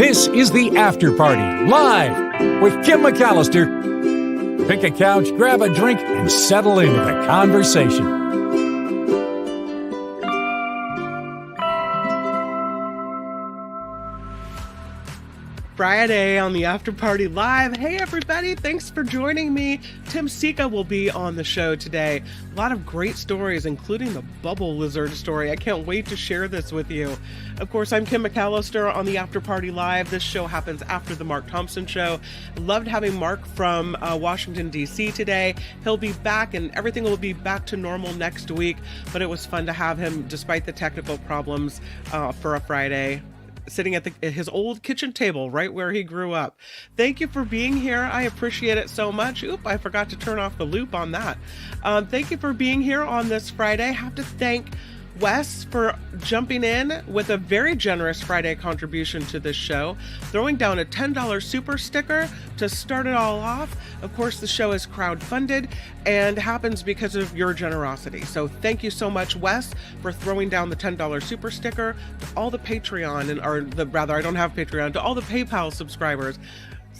This is the After Party, live with Kim McAllister. Pick a couch, grab a drink, and settle into the conversation. Friday on the After Party Live. Hey everybody, thanks for joining me. Tim Sika will be on the show today. A lot of great stories, including the bubble lizard story. I can't wait to share this with you. Of course, I'm Kim McAllister on the After Party Live. This show happens after the Mark Thompson Show. Loved having Mark from Washington, D.C. today. He'll be back and everything will be back to normal next week, but it was fun to have him despite the technical problems for a Friday, sitting at his old kitchen table right where he grew up. Thank you for being here. I appreciate it so much. Oop, I forgot to turn off the loop on that. Thank you for being here on this Friday. I have to thank Wes for jumping in with a very generous Friday contribution to this show, throwing down a $10 super sticker to start it all off. Of course, the show is crowdfunded and happens because of your generosity. So thank you so much, Wes, for throwing down the $10 super sticker. To all the Patreon, I don't have Patreon, to all the PayPal subscribers,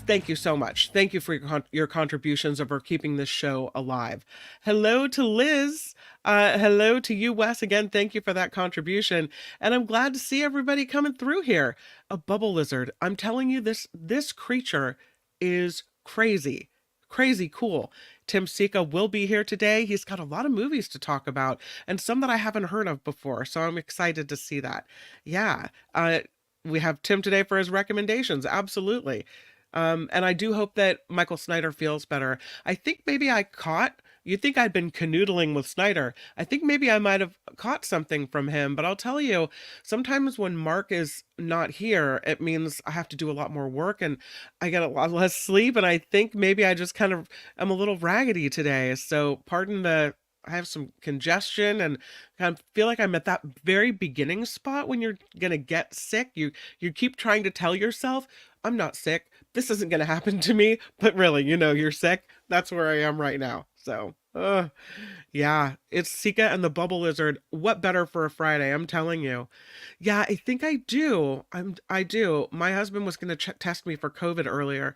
thank you so much. Thank you for your contributions and for keeping this show alive. Hello to Liz. Hello to you, Wes. Again, thank you for that contribution. And I'm glad to see everybody coming through here. A bubble lizard. I'm telling you, this creature is crazy cool. Tim Sika will be here today. He's got a lot of movies to talk about and some that I haven't heard of before. So I'm excited to see that. Yeah. We have Tim today for his recommendations. Absolutely. And I do hope that Michael Snyder feels better. I think maybe you'd think I'd been canoodling with Snyder. I think maybe I might have caught something from him, but I'll tell you, sometimes when Mark is not here, it means I have to do a lot more work and I get a lot less sleep. And I think maybe I just I'm a little raggedy today. So I have some congestion and I feel like I'm at that very beginning spot when you're going to get sick. You keep trying to tell yourself, I'm not sick. This isn't going to happen to me. But really, you're sick. That's where I am right now. So, yeah, it's Sika and the bubble lizard. What better for a Friday? I'm telling you. Yeah, I think I do. I do. My husband was going to test me for COVID earlier.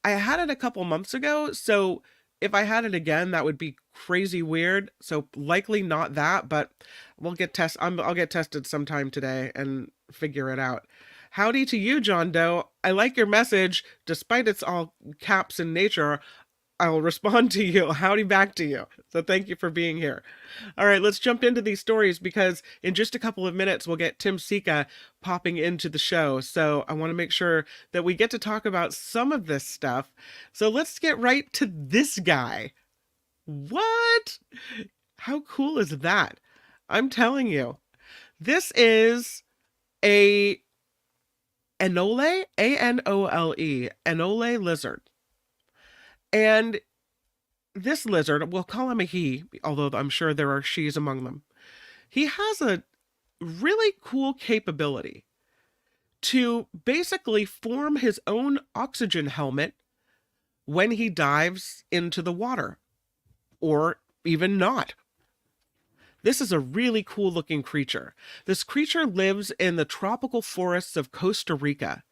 I had it a couple months ago. So if I had it again, that would be crazy weird. So likely not that, but I'll get tested sometime today and figure it out. Howdy to you, John Doe. I like your message. Despite it's all caps in nature, I'll respond to you. Howdy back to you. So thank you for being here. All right, let's jump into these stories because in just a couple of minutes, we'll get Tim Sika popping into the show. So I want to make sure that we get to talk about some of this stuff. So let's get right to this guy. What? How cool is that? I'm telling you, this is a Anole, A-N-O-L-E, Anole lizard. And this lizard, we'll call him a he, although I'm sure there are she's among them. He has a really cool capability to basically form his own oxygen helmet when he dives into the water, or even not. This is a really cool looking creature. This creature lives in the tropical forests of Costa Rica.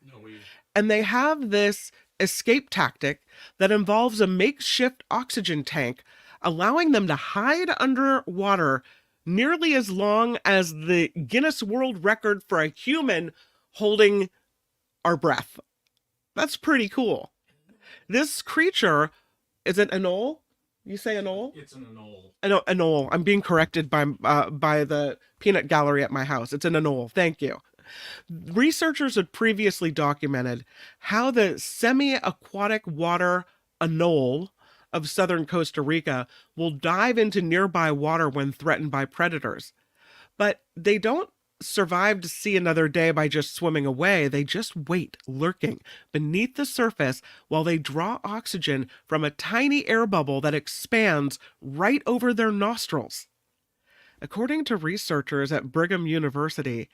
And they have this escape tactic that involves a makeshift oxygen tank, allowing them to hide underwater nearly as long as the Guinness World Record for a human holding our breath. That's pretty cool. This creature, is it Anole? You say Anole? It's an Anole. Anole. I'm being corrected by the peanut gallery at my house. It's an Anole. Thank you. Researchers had previously documented how the semi-aquatic water Anole of southern Costa Rica will dive into nearby water when threatened by predators. But they don't survive to see another day by just swimming away. They just wait, lurking beneath the surface while they draw oxygen from a tiny air bubble that expands right over their nostrils. According to researchers at Brigham University,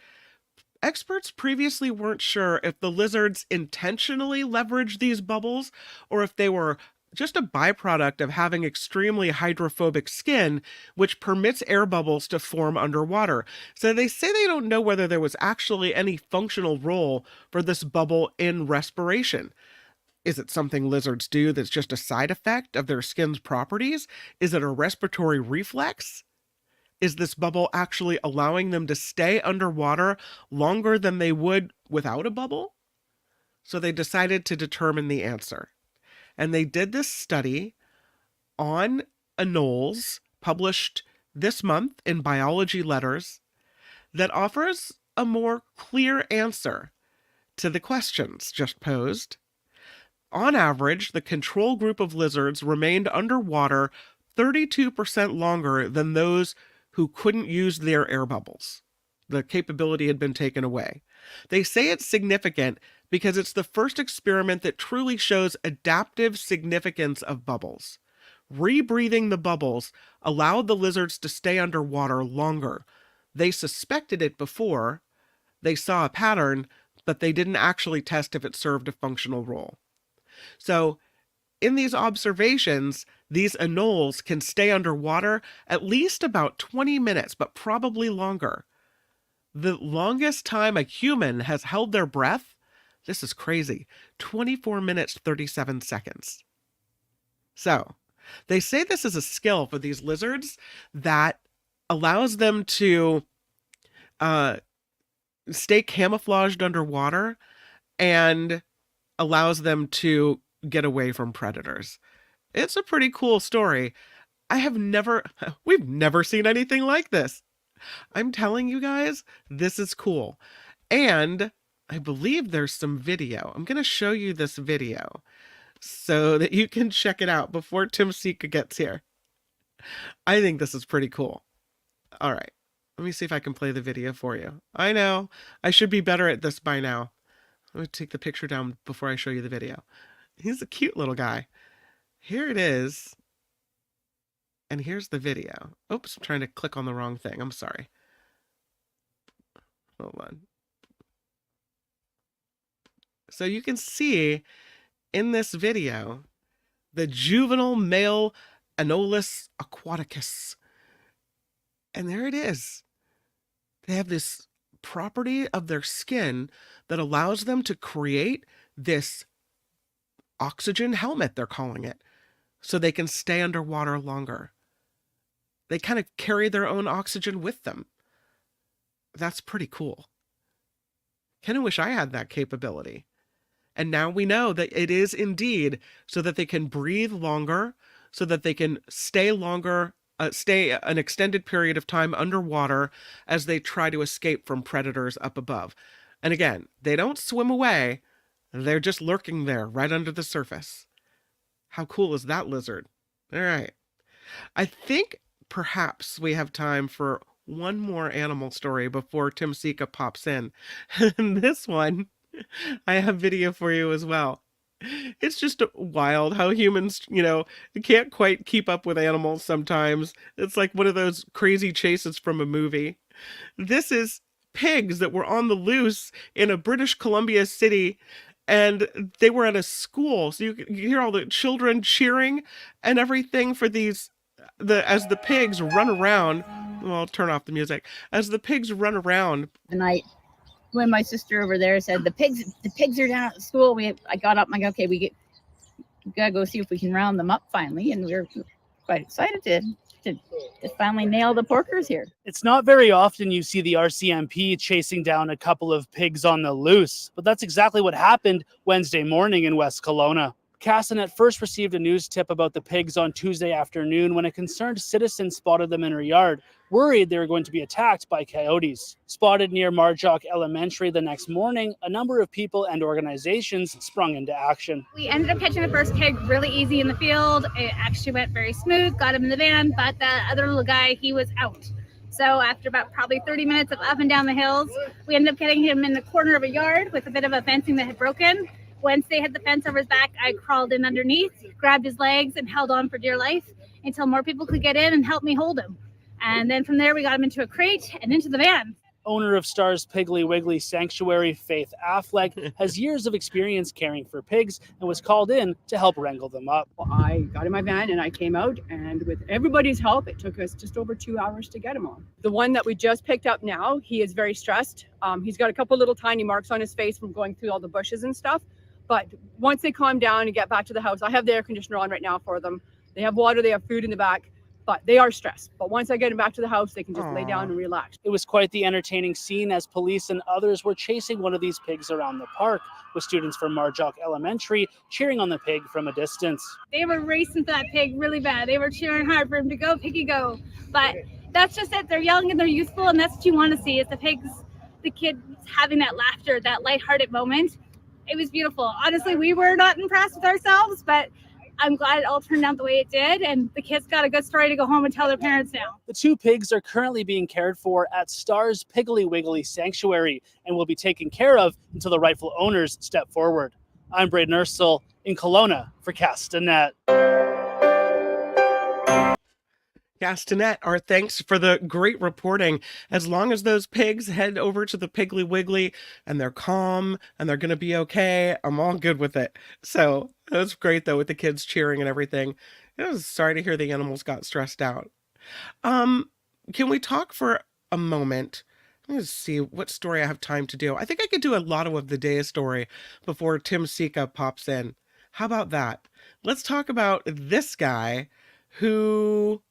experts previously weren't sure if the lizards intentionally leveraged these bubbles or if they were just a byproduct of having extremely hydrophobic skin, which permits air bubbles to form underwater. So they say they don't know whether there was actually any functional role for this bubble in respiration. Is it something lizards do that's just a side effect of their skin's properties? Is it a respiratory reflex? Is this bubble actually allowing them to stay underwater longer than they would without a bubble? So they decided to determine the answer. And they did this study on anoles, published this month in Biology Letters, that offers a more clear answer to the questions just posed. On average, the control group of lizards remained underwater 32% longer than those who couldn't use their air bubbles. The capability had been taken away. They say it's significant because it's the first experiment that truly shows adaptive significance of bubbles. Rebreathing the bubbles allowed the lizards to stay underwater longer. They suspected it before, they saw a pattern, but they didn't actually test if it served a functional role. So, in these observations, these anoles can stay underwater at least about 20 minutes, but probably longer. The longest time a human has held their breath, this is crazy, 24 minutes, 37 seconds. So, they say this is a skill for these lizards that allows them to stay camouflaged underwater and allows them to get away from predators. It's a pretty cool story. We've never seen anything like this. I'm telling you guys, this is cool. And I believe there's some video. I'm going to show you this video so that you can check it out before Tim Sika gets here. I think this is pretty cool. All right. Let me see if I can play the video for you. I know. I should be better at this by now. Let me take the picture down before I show you the video. He's a cute little guy. Here it is. And here's the video. Oops, I'm trying to click on the wrong thing. I'm sorry. Hold on. So you can see in this video the juvenile male Anolis aquaticus. And there it is. They have this property of their skin that allows them to create this oxygen helmet, they're calling it, so they can stay underwater longer. They kind of carry their own oxygen with them. That's pretty cool. Kind of wish I had that capability. And now we know that it is indeed so that they can breathe longer, so that they can stay longer, stay an extended period of time underwater as they try to escape from predators up above. And again, they don't swim away. They're just lurking there right under the surface. How cool is that lizard? All right. I think perhaps we have time for one more animal story before Tim Sika pops in. And this one, I have video for you as well. It's just wild how humans, can't quite keep up with animals sometimes. It's like one of those crazy chases from a movie. This is pigs that were on the loose in a British Columbia city, and they were at a school. So you hear all the children cheering and everything for as the pigs run around. Well, I'll turn off the music. As the pigs run around. The night when my sister over there said the pigs are down at the school, I got up and I go, okay, we gotta go see if we can round them up finally, and we were quite excited to finally nail the porkers here. It's not very often you see the RCMP chasing down a couple of pigs on the loose, but that's exactly what happened Wednesday morning in West Kelowna. Castanet first received a news tip about the pigs on Tuesday afternoon when a concerned citizen spotted them in her yard, worried they were going to be attacked by coyotes. Spotted near Marjock Elementary the next morning, a number of people and organizations sprung into action. We ended up catching the first pig really easy in the field. It actually went very smooth, got him in the van, but the other little guy, he was out. So after about probably 30 minutes of up and down the hills, we ended up getting him in the corner of a yard with a bit of a fencing that had broken. Once they had the fence over his back, I crawled in underneath, grabbed his legs, and held on for dear life until more people could get in and help me hold him. And then from there, we got him into a crate and into the van. Owner of Star's Piggly Wiggly Sanctuary, Faith Affleck, has years of experience caring for pigs and was called in to help wrangle them up. I got in my van and I came out, and with everybody's help, it took us just over 2 hours to get him on. The one that we just picked up now, he is very stressed. He's got a couple little tiny marks on his face from going through all the bushes and stuff. But once they calm down and get back to the house, I have the air conditioner on right now for them. They have water, they have food in the back. But they are stressed. But once I get them back to the house, they can just lay down and relax. It was quite the entertaining scene as police and others were chasing one of these pigs around the park, with students from Marjock Elementary cheering on the pig from a distance. They were racing for that pig really bad. They were cheering hard for him to go, piggy, go. But that's just it. They're young and they're youthful, and that's what you want to see is the pigs, the kids having that laughter, that lighthearted moment. It was beautiful. Honestly, we were not impressed with ourselves, but I'm glad it all turned out the way it did, and the kids got a good story to go home and tell their parents now. The two pigs are currently being cared for at Star's Piggly Wiggly Sanctuary and will be taken care of until the rightful owners step forward. I'm Braden Ursel in Kelowna for Castanet. Castanet, our thanks for the great reporting. As long as those pigs head over to the Piggly Wiggly and they're calm and they're going to be okay, I'm all good with it. So it was great, though, with the kids cheering and everything. I was sorry to hear the animals got stressed out. Can we talk for a moment? Let me see what story I have time to do. I think I could do a Lotto of the Day story before Tim Sika pops in. How about that? Let's talk about this guy who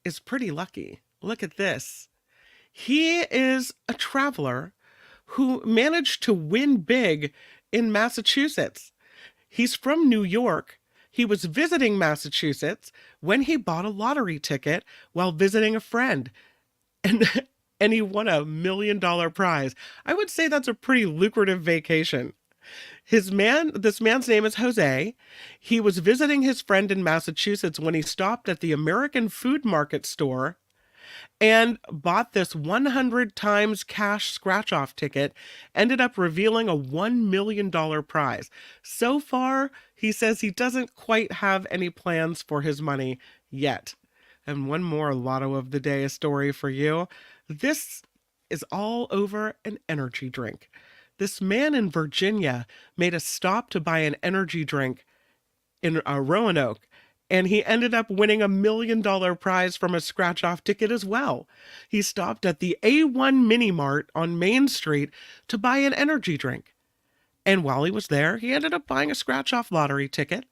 is pretty lucky. Look at this. He is a traveler who managed to win big in Massachusetts. He's from New York. He was visiting Massachusetts when he bought a lottery ticket while visiting a friend. And he won $1 million prize. I would say that's a pretty lucrative vacation. This man's name is Jose. He was visiting his friend in Massachusetts when he stopped at the American Food Market store and bought this 100 times cash scratch-off ticket, ended up revealing a $1 million prize. So far, he says he doesn't quite have any plans for his money yet. And one more Lotto of the Day story for you. This is all over an energy drink. This man in Virginia made a stop to buy an energy drink in Roanoke, and he ended up winning $1 million prize from a scratch-off ticket as well. He stopped at the A1 Mini Mart on Main Street to buy an energy drink. And while he was there, he ended up buying a scratch-off lottery ticket.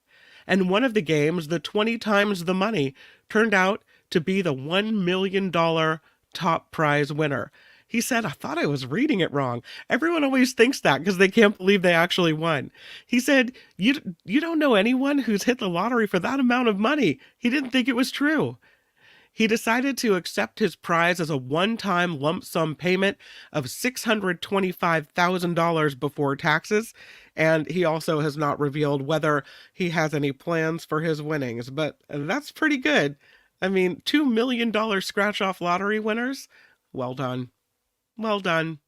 And one of the games, the 20 times the money, turned out to be the $1 million top prize winner. He said, I thought I was reading it wrong. Everyone always thinks that because they can't believe they actually won. He said, you don't know anyone who's hit the lottery for that amount of money. He didn't think it was true. He decided to accept his prize as a one-time lump sum payment of $625,000 before taxes. And he also has not revealed whether he has any plans for his winnings. But that's pretty good. I mean, $2 million scratch-off lottery winners? Well done. Well done.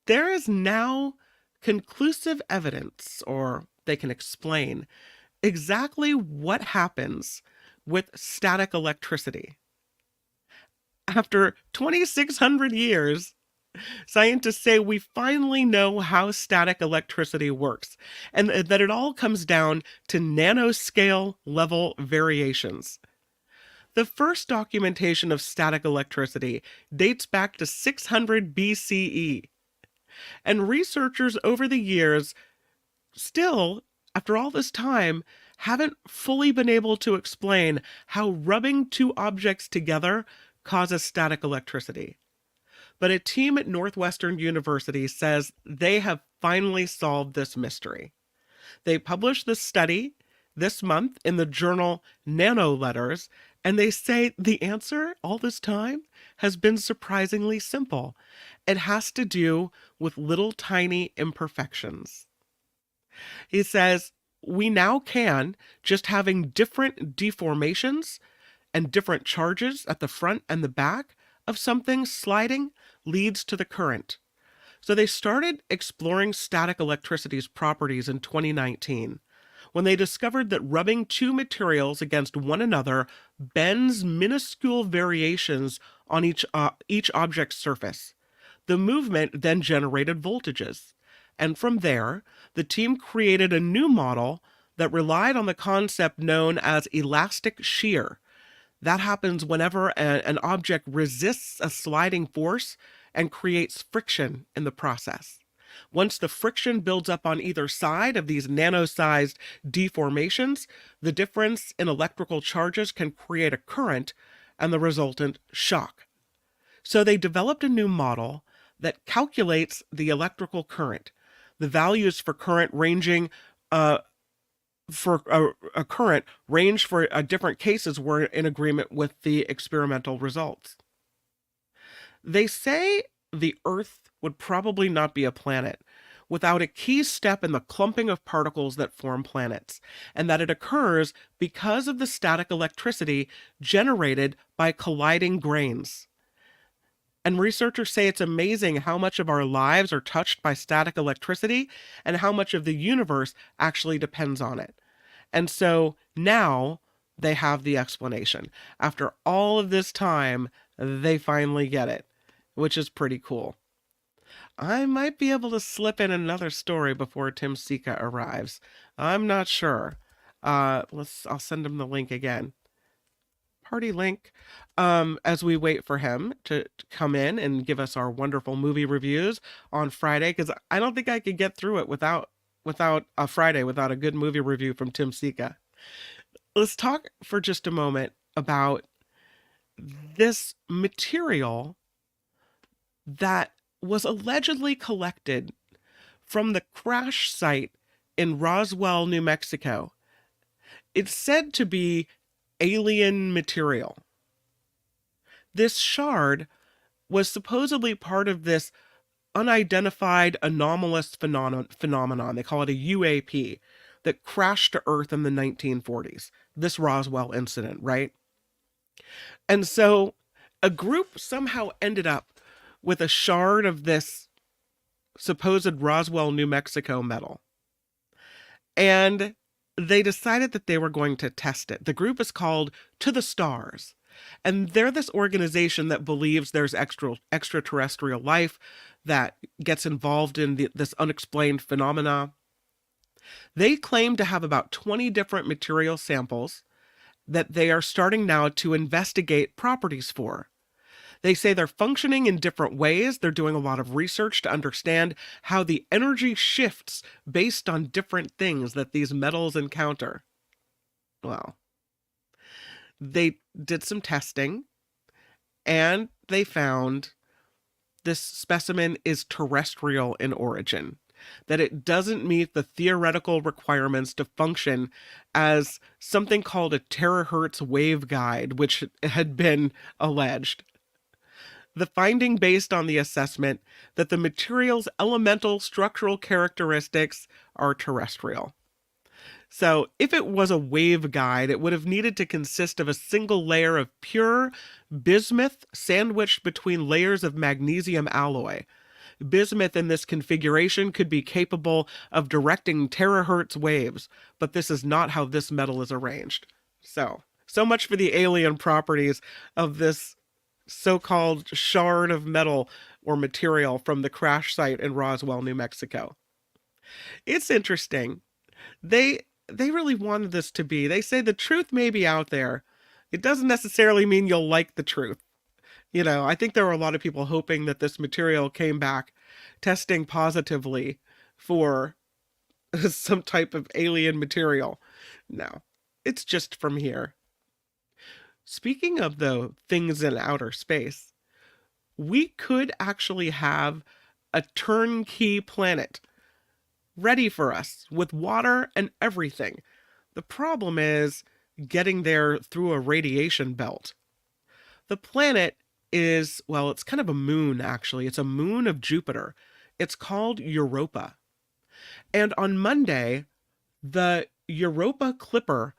There is now conclusive evidence, or they can explain, exactly what happens with static electricity. After 2,600 years, scientists say we finally know how static electricity works, and that it all comes down to nanoscale level variations. The first documentation of static electricity dates back to 600 BCE. And researchers over the years still, after all this time, haven't fully been able to explain how rubbing two objects together causes static electricity. But a team at Northwestern University says they have finally solved this mystery. They published this study this month in the journal Nanoletters, and they say the answer all this time has been surprisingly simple. It has to do with little tiny imperfections. He says, we now can, just having different deformations and different charges at the front and the back of something sliding, leads to the current. So they started exploring static electricity's properties in 2019. When they discovered that rubbing two materials against one another bends minuscule variations on each object's surface. The movement then generated voltages. And from there, the team created a new model that relied on the concept known as elastic shear. That happens whenever an object resists a sliding force and creates friction in the process. Once the friction builds up on either side of these nano-sized deformations, the difference in electrical charges can create a current and the resultant shock. So they developed a new model that calculates the electrical current. The values for current ranging for a current range for different cases were in agreement with the experimental results. They say the Earth would probably not be a planet without a key step in the clumping of particles that form planets, and that it occurs because of the static electricity generated by colliding grains. And researchers say it's amazing how much of our lives are touched by static electricity and how much of the universe actually depends on it. And so now they have the explanation. After all of this time, they finally get it, which is pretty cool. I might be able to slip in another story before Tim Sika arrives. I'm not sure. I'll send him the link again. Party link, as we wait for him to come in and give us our wonderful movie reviews on Friday, because I don't think I could get through it without a Friday, without a good movie review from Tim Sika. Let's talk for just a moment about this material that was allegedly collected from the crash site in Roswell, New Mexico. It's said to be alien material. This shard was supposedly part of this unidentified anomalous phenomenon. They call it a UAP that crashed to Earth in the 1940s. This Roswell incident, right? And so a group somehow ended up with a shard of this supposed Roswell, New Mexico metal. And they decided that they were going to test it. The group is called To the Stars. And they're this organization that believes there's extraterrestrial life that gets involved in this unexplained phenomena. They claim to have about 20 different material samples that they are starting now to investigate properties for. They say they're functioning in different ways. They're doing a lot of research to understand how the energy shifts based on different things that these metals encounter. Well, they did some testing and they found this specimen is terrestrial in origin, that it doesn't meet the theoretical requirements to function as something called a terahertz waveguide, which had been alleged. The finding based on the assessment that the material's elemental structural characteristics are terrestrial. So if it was a waveguide, it would have needed to consist of a single layer of pure bismuth sandwiched between layers of magnesium alloy. Bismuth in this configuration could be capable of directing terahertz waves, but this is not how this metal is arranged. So much for the alien properties of this so-called shard of metal or material from the crash site in Roswell, New Mexico. It's interesting. They really wanted this to be. They say the truth may be out there. It doesn't necessarily mean you'll like the truth. I think there were a lot of people hoping that this material came back testing positively for some type of alien material. No, it's just from here. Speaking of the things in outer space, we could actually have a turnkey planet ready for us with water and everything. The problem is getting there through a radiation belt. The planet is, well, it's kind of a moon, actually. It's a moon of Jupiter. It's called Europa. And on Monday, the Europa Clipper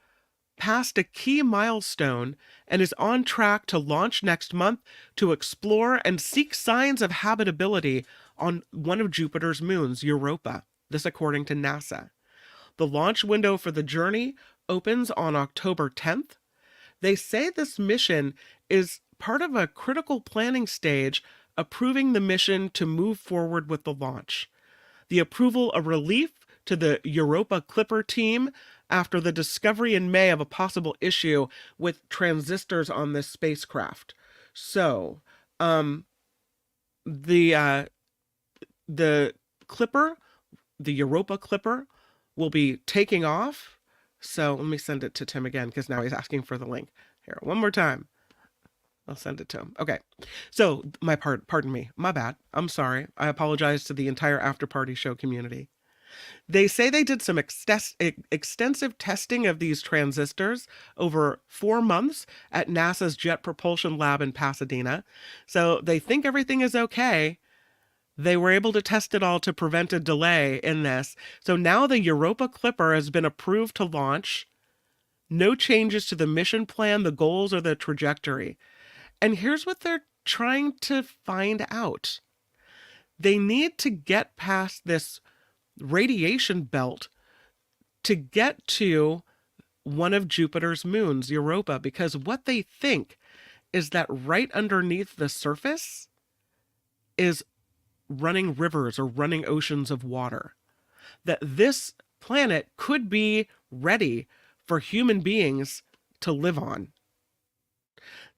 passed a key milestone and is on track to launch next month to explore and seek signs of habitability on one of Jupiter's moons, Europa. This according to NASA. The launch window for the journey opens on October 10th. They say this mission is part of a critical planning stage approving the mission to move forward with the launch. The approval a relief to the Europa Clipper team after the discovery in May of a possible issue with transistors on this spacecraft. So, the Clipper, the Europa Clipper, will be taking off. So let me send it to Tim again, because now he's asking for the link. Here, one more time. I'll send it to him. Okay. So pardon me. My bad. I'm sorry. I apologize to the entire After Party Show community. They say they did some extensive testing of these transistors over 4 months at NASA's Jet Propulsion Lab in Pasadena. So they think everything is okay. They were able to test it all to prevent a delay in this. So now the Europa Clipper has been approved to launch. No changes to the mission plan, the goals, or the trajectory. And here's what they're trying to find out. They need to get past this radiation belt to get to one of Jupiter's moons, Europa, because what they think is that right underneath the surface is running rivers or running oceans of water. That this planet could be ready for human beings to live on.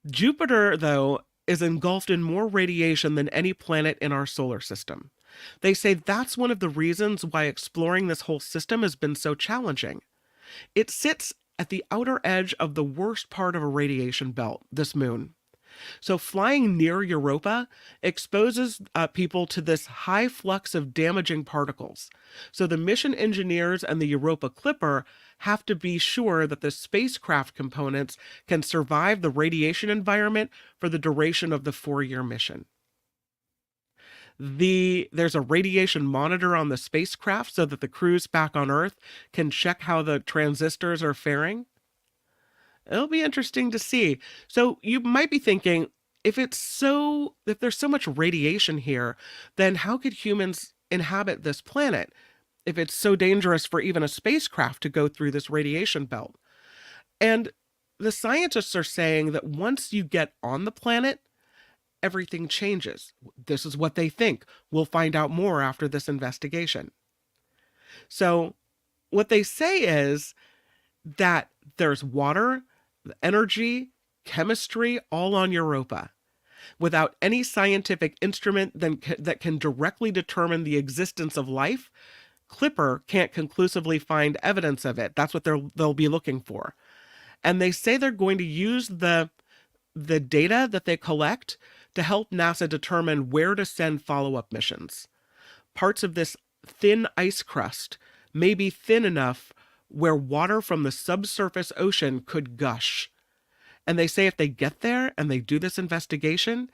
Jupiter, though, is engulfed in more radiation than any planet in our solar system. They say that's one of the reasons why exploring this whole system has been so challenging. It sits at the outer edge of the worst part of a radiation belt, this moon. So flying near Europa exposes people to this high flux of damaging particles. So the mission engineers and the Europa Clipper have to be sure that the spacecraft components can survive the radiation environment for the duration of the 4-year mission. There's a radiation monitor on the spacecraft so that the crews back on Earth can check how the transistors are faring. It'll be interesting to see. So you might be thinking, if there's so much radiation here, then how could humans inhabit this planet if it's so dangerous for even a spacecraft to go through this radiation belt? And the scientists are saying that once you get on the planet, everything changes. This is what they think. We'll find out more after this investigation. So what they say is that there's water, energy, chemistry, all on Europa, without any scientific instrument that can directly determine the existence of life. Clipper can't conclusively find evidence of it. That's what they'll be looking for. And they say they're going to use the data that they collect to help NASA determine where to send follow-up missions. Parts of this thin ice crust may be thin enough where water from the subsurface ocean could gush. And they say if they get there and they do this investigation,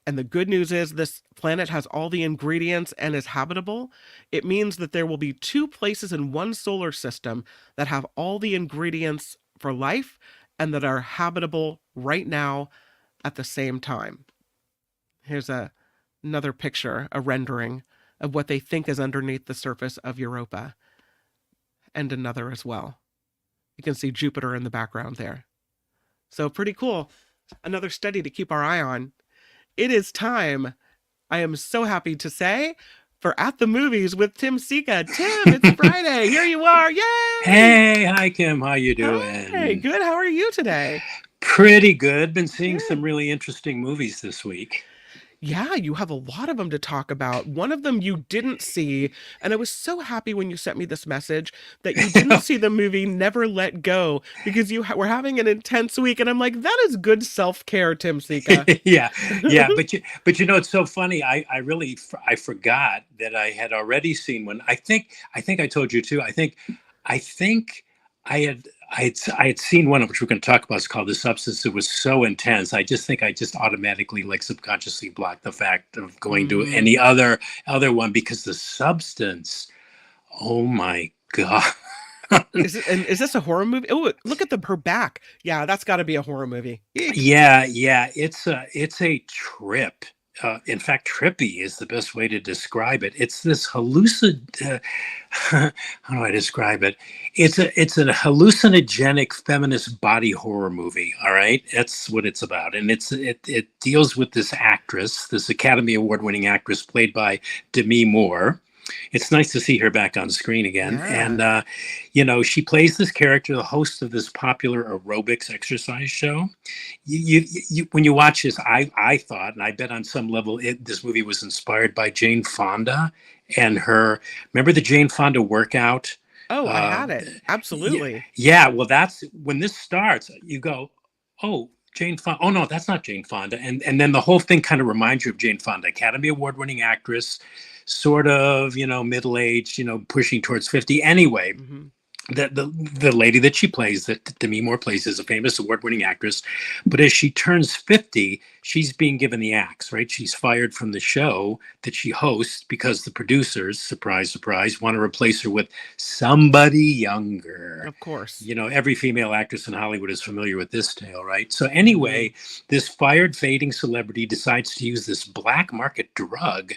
and the good news is this planet has all the ingredients and is habitable, it means that there will be 2 places in one solar system that have all the ingredients for life and that are habitable right now at the same time. Here's another picture, a rendering of what they think is underneath the surface of Europa. And another as well. You can see Jupiter in the background there. So pretty cool. Another study to keep our eye on. It is time, I am so happy to say, for At the Movies with Tim Sika. Tim, it's Friday. Here you are. Yay! Hey, hi, Kim. How you doing? Hey, good. How are you today? Pretty good. Been seeing some really interesting movies this week. Yeah, you have a lot of them to talk about. One of them you didn't see, and I was so happy when you sent me this message that you didn't see the movie Never Let Go because you were having an intense week, and I'm like, that is good self-care, Tim Sika. yeah, but you know, it's so funny. I forgot that I had already seen one. I think I told you too. I think I had seen one, which we're going to talk about. It's called The Substance. It was so intense. I think I just automatically, like, subconsciously blocked the fact of going to any other one because The Substance. Oh my God. Is this a horror movie? Oh, look at her back. Yeah, that's got to be a horror movie. Yeah. It's a trip. in fact, trippy is the best way to describe it. It's this how do I describe it? It's a hallucinogenic feminist body horror movie. All right, that's what it's about, and it deals with this actress, this Academy Award winning actress played by Demi Moore. It's nice to see her back on screen again. Yeah. And, she plays this character, the host of this popular aerobics exercise show. When you watch this, I thought, and I bet on some level, this movie was inspired by Jane Fonda and remember the Jane Fonda workout? Oh, I had it. Absolutely. Yeah. Well, that's when this starts, you go, oh, Jane Fonda. Oh, no, that's not Jane Fonda. And then the whole thing kind of reminds you of Jane Fonda, Academy Award winning actress, sort of, middle-aged, pushing towards 50. Anyway, the lady that she plays, that Demi Moore plays, is a famous award-winning actress. But as she turns 50, she's being given the axe, right? She's fired from the show that she hosts because the producers, surprise, surprise, want to replace her with somebody younger. Of course. Every female actress in Hollywood is familiar with this tale, right? So anyway, this fired, fading celebrity decides to use this black market drug.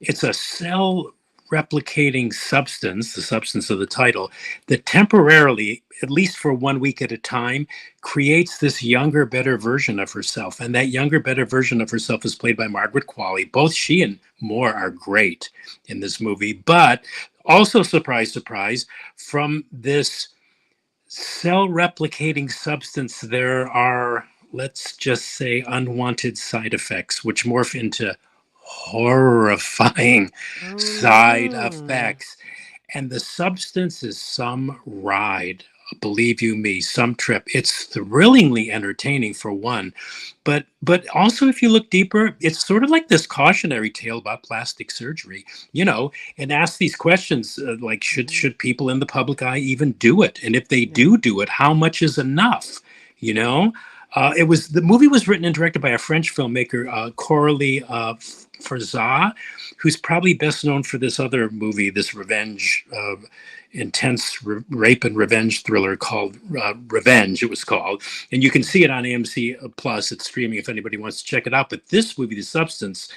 It's a cell replicating substance, the substance of the title, that temporarily, at least for 1 week at a time, creates this younger, better version of herself. And that younger, better version of herself is played by Margaret Qualley. Both she and Moore are great in this movie. But also, surprise, surprise, from this cell replicating substance, there are, let's just say, unwanted side effects, which morph into horrifying side effects. And the substance is some ride, believe you me, some trip. It's thrillingly entertaining, for one, but also, if you look deeper, it's sort of like this cautionary tale about plastic surgery, and ask these questions like, should people in the public eye even do it? And if they do it, how much is enough? The movie was written and directed by a French filmmaker, Coralie Farzad, who's probably best known for this other movie, this intense rape and revenge thriller called Revenge, it was called. And you can see it on AMC Plus. It's streaming if anybody wants to check it out. But this movie, The Substance,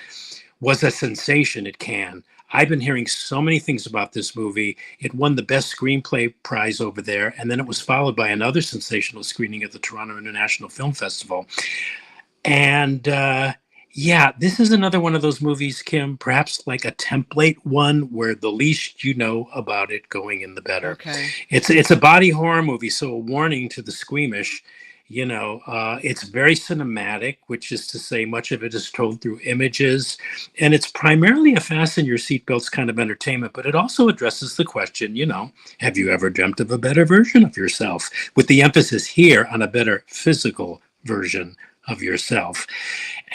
was a sensation at Cannes. I've been hearing so many things about this movie. It won the Best Screenplay prize over there, and then it was followed by another sensational screening at the Toronto International Film Festival. And this is another one of those movies, Kim, perhaps like a template one where the least you know about it going in, the better. Okay. It's a body horror movie, so a warning to the squeamish. It's very cinematic, which is to say much of it is told through images, and it's primarily a fasten your seatbelts kind of entertainment, but it also addresses the question, have you ever dreamt of a better version of yourself? With the emphasis here on a better physical version of yourself.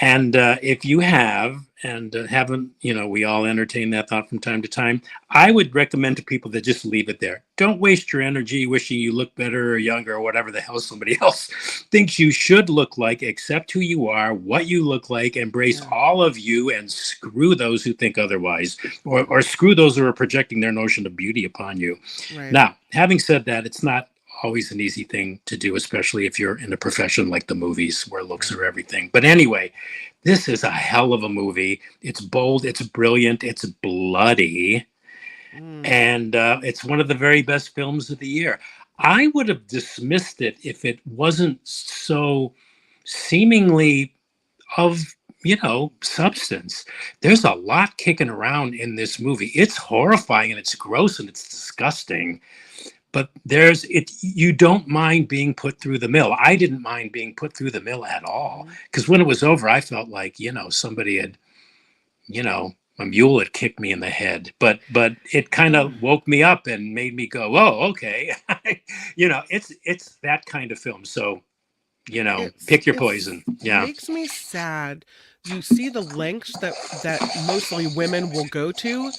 And if you have, and haven't, we all entertain that thought from time to time, I would recommend to people that just leave it there. Don't waste your energy wishing you look better or younger or whatever the hell somebody else thinks you should look like. Accept who you are, what you look like, embrace all of you, and screw those who think otherwise, or screw those who are projecting their notion of beauty upon you. Right. Now, having said that, it's not always an easy thing to do, especially if you're in a profession like the movies where looks are everything. But anyway, this is a hell of a movie. It's bold, it's brilliant, it's bloody, and it's one of the very best films of the year. I would have dismissed it if it wasn't so seemingly of substance. There's a lot kicking around in this movie. It's horrifying and it's gross and it's disgusting. But you don't mind being put through the mill. I didn't mind being put through the mill at all. Because when it was over, I felt like, somebody had, a mule had kicked me in the head. But it kind of woke me up and made me go, oh, okay. It's that kind of film. So, pick your poison. Yeah. It makes me sad. You see the lengths that mostly women will go to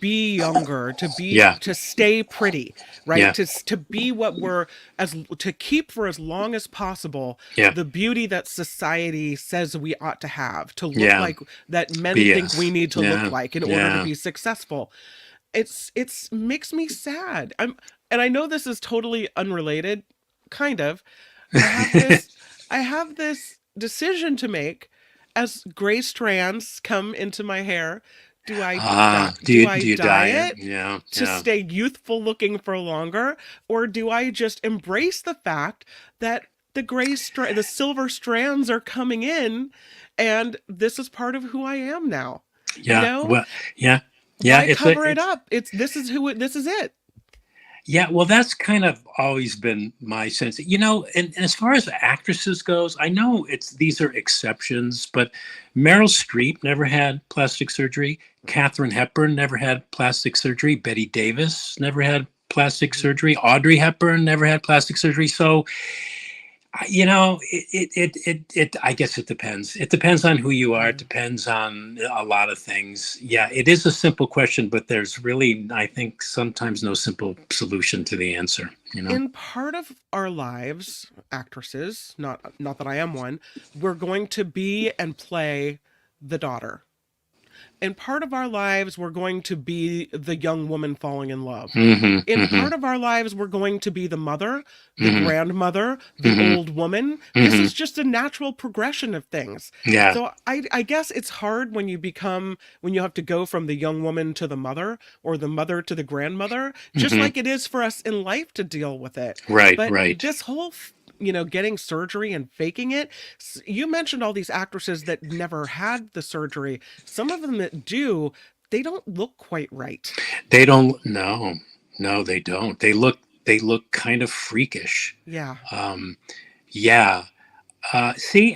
be younger, to stay pretty, right? Yeah. To be what to keep for as long as possible the beauty that society says we ought to have, to look like that men think we need to look like in order to be successful. It's makes me sad. And I know this is totally unrelated, kind of. I have this decision to make. as gray strands come into my hair, do I Do I you dye diet? it Yeah, to yeah. stay youthful looking for longer, or do I just embrace the fact that the silver strands are coming in, and this is part of who I am now? You Yeah. know, Well, yeah. Yeah, why cover it it's up? This is it. yeah, well, that's kind of always been my sense. And as far as actresses goes, I know these are exceptions, but Meryl Streep never had plastic surgery. Katharine Hepburn never had plastic surgery. Betty Davis never had plastic surgery. Audrey Hepburn never had plastic surgery. So I guess it depends. It depends on who you are. It depends on a lot of things. Yeah, it is a simple question, but there's really, I think, sometimes no simple solution to the answer. In part of our lives, actresses, not that I am one, we're going to be and play the daughter. In part of our lives, we're going to be the young woman falling in love. In part of our lives, we're going to be the mother, the grandmother, the old woman. This is just a natural progression of things. Yeah. So I guess it's hard when you have to go from the young woman to the mother, or the mother to the grandmother, just like it is for us in life to deal with it. Right, But right. this whole getting surgery and faking it. You mentioned all these actresses that never had the surgery. Some of them that do, they don't look quite right. They don't. No, they don't. They look kind of freakish. Yeah. Yeah. See,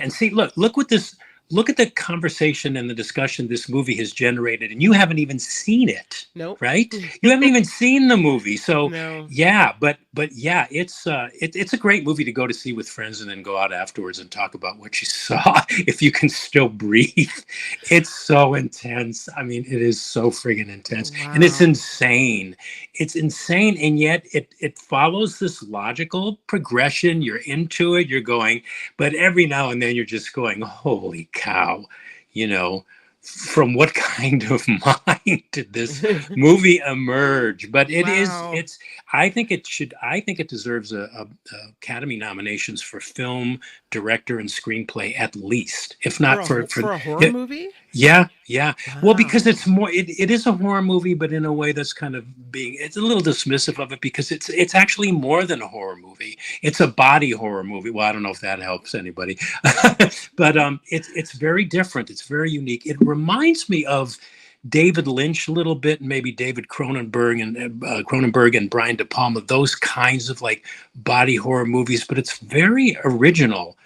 look at the conversation and the discussion this movie has generated, and you haven't even seen it. Nope. Right? You haven't even seen the movie. So No. yeah, but yeah, it's a great movie to go to see with friends and then go out afterwards and talk about what you saw if you can still breathe. It's so intense. I mean, it is so friggin' intense. And it's Wow. insane. It's insane, and yet it follows this logical progression. You're into it, you're going, but every now and then you're just going, holy cow, from what kind of mind did this movie emerge? But Wow. I think it deserves a Academy nominations for film, director, and screenplay, at least, if not for a horror movie? Yeah. Well, because Wow. it's more, it is a horror movie, but in a way that's kind of it's a little dismissive of it, because it's actually more than a horror movie. It's a body horror movie. Well, I don't know if that helps anybody, but it's very different. It's very unique. It reminds me of David Lynch a little bit, and maybe David Cronenberg and Brian De Palma, those kinds of like body horror movies, but it's very original.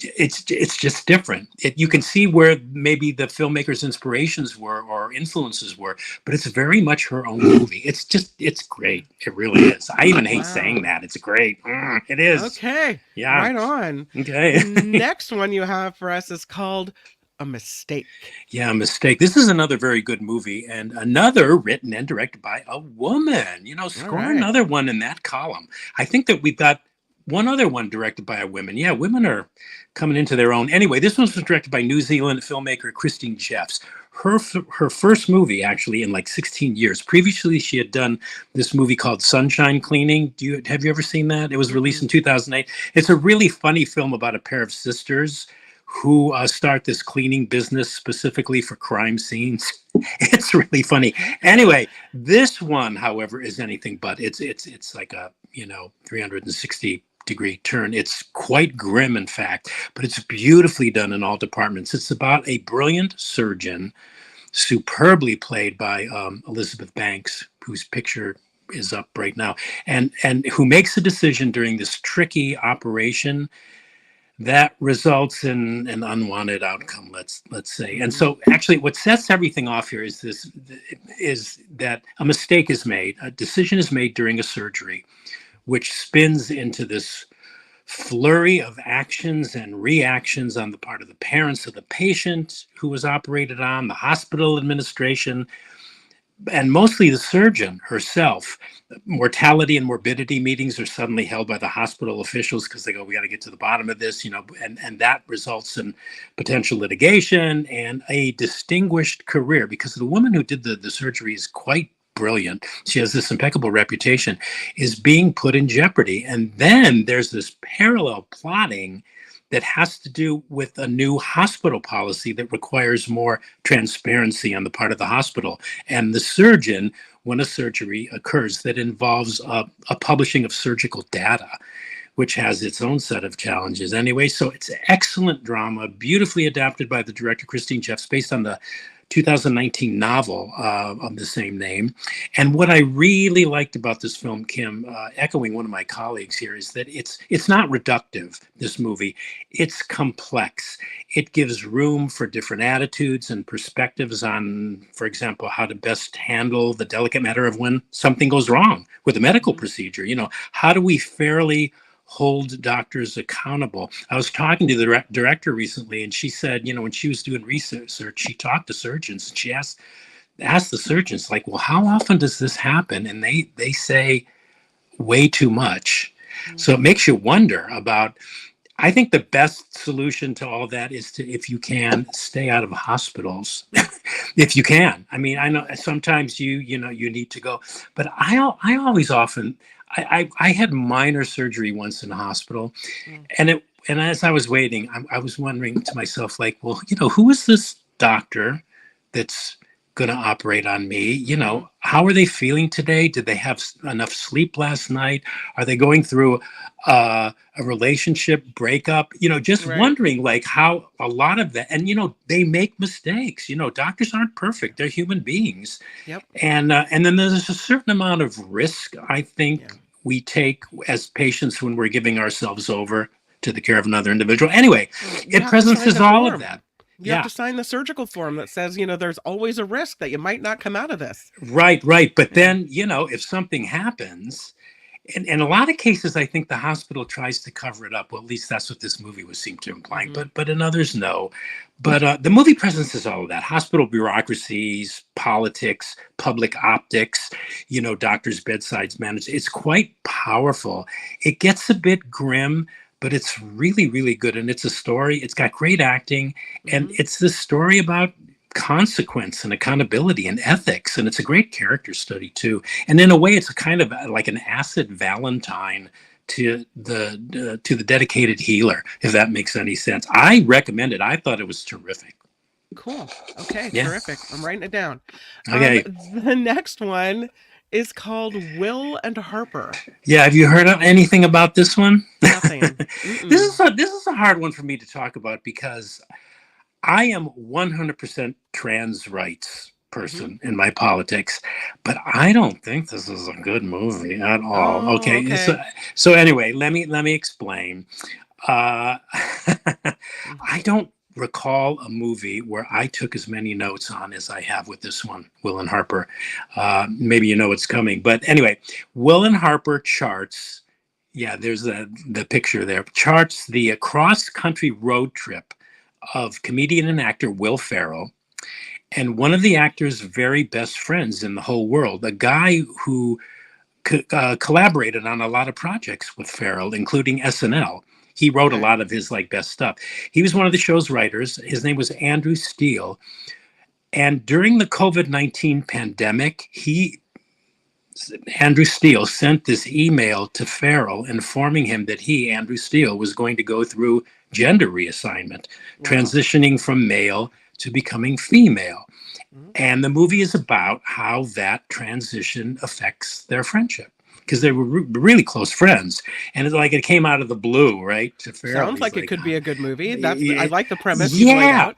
It's just different. You can see where maybe the filmmaker's inspirations were or influences were, but it's very much her own movie. It's great. It really is. I even hate saying that. It's great. It is. Okay. Yeah. Right on. Okay. The next one you have for us is called A Mistake. Yeah, Mistake. This is another very good movie, and another written and directed by a woman. Score right. another one in that column. I think that we've got one other one directed by a woman. Yeah, women are coming into their own. Anyway, this one was directed by New Zealand filmmaker Christine Jeffs. Her first movie, actually, in like 16 years. Previously, she had done this movie called Sunshine Cleaning. Have you ever seen that? It was released in 2008. It's a really funny film about a pair of sisters who start this cleaning business specifically for crime scenes. It's really funny. Anyway, this one, however, is anything but. It's like a 360-degree turn. It's quite grim, in fact, but it's beautifully done in all departments. It's about a brilliant surgeon, superbly played by Elizabeth Banks, whose picture is up right now, and who makes a decision during this tricky operation that results in an unwanted outcome, let's say. And so actually what sets everything off here is that a mistake is made, a decision is made during a surgery, which spins into this flurry of actions and reactions on the part of the parents of the patient who was operated on, the hospital administration, and mostly the surgeon herself. Mortality and morbidity meetings are suddenly held by the hospital officials because they go, we got to get to the bottom of this, and that results in potential litigation and a distinguished career, because the woman who did the surgery is quite brilliant. She has this impeccable reputation, is being put in jeopardy. And then there's this parallel plotting that has to do with a new hospital policy that requires more transparency on the part of the hospital and the surgeon when a surgery occurs that involves a publishing of surgical data, which has its own set of challenges anyway. So it's excellent drama, beautifully adapted by the director Christine Jeffs, based on the 2019 novel of the same name. And what I really liked about this film, Kim, echoing one of my colleagues here, is that it's not reductive, this movie. It's complex. It gives room for different attitudes and perspectives on, for example, how to best handle the delicate matter of when something goes wrong with a medical procedure. You know, how do we fairly hold doctors accountable? I was talking to the director recently, and she said, you know, when she was doing research, she talked to surgeons, and she asked the surgeons, like, well, how often does this happen? And they say way too much. So it makes you wonder about, I think the best solution to all that is to, if you can, stay out of hospitals. If you can. I mean, I know sometimes you need to go, but I always often, I had minor surgery once in a hospital, and as I was waiting, I was wondering to myself, like, well, you know, who is this doctor that's going to operate on me? You know, how are they feeling today? Did they have enough sleep last night? Are they going through a relationship breakup? You know, just wondering, like, how a lot of that, and you know, they make mistakes. You know, doctors aren't perfect; they're human beings. Yep. And then there's a certain amount of risk, I think, we take as patients when we're giving ourselves over to the care of another individual. Anyway, it presences all of that. You have to sign the surgical form that says, you know, there's always a risk that you might not come out of this. Right. But then, you know, if something happens, and in a lot of cases, I think the hospital tries to cover it up. Well, at least that's what this movie seemed to imply. But in others, no. But the movie presents all of that: hospital bureaucracies, politics, public optics, you know, doctors' bedsides managed. It's quite powerful. It gets a bit grim, but it's really, really good. And it's a story. It's got great acting, and it's this story about consequence and accountability and ethics, and it's a great character study too. And in a way, it's a kind of like an acid Valentine to the dedicated healer, if that makes any sense. I recommend it. I thought it was terrific. Cool. Okay, Yeah. terrific. I'm writing it down. Okay. The next one is called Will and Harper. Yeah, have you heard of anything about this one? Nothing. This is a hard one for me to talk about because I am 100% trans rights person in my politics, but I don't think this is a good movie at all. Oh, Okay. okay. So anyway, let me explain. I don't recall a movie where I took as many notes on as I have with this one, Will and Harper. Maybe you know what's coming, but anyway, Will and Harper charts. Yeah, there's the picture there. Charts the cross-country road trip of comedian and actor Will Ferrell and one of the actor's very best friends in the whole world, a guy who collaborated on a lot of projects with Ferrell, including SNL. He wrote a lot of his like best stuff. He was one of the show's writers. His name was Andrew Steele. And during the COVID-19 pandemic, Andrew Steele sent this email to Ferrell informing him that he, Andrew Steele, was going to go through gender reassignment, transitioning from male to becoming female. And the movie is about how that transition affects their friendship, because they were really close friends. And it's like it came out of the blue, right? To Ferrell. Sounds like it could be a good movie. I like the premise Yeah. you laid out.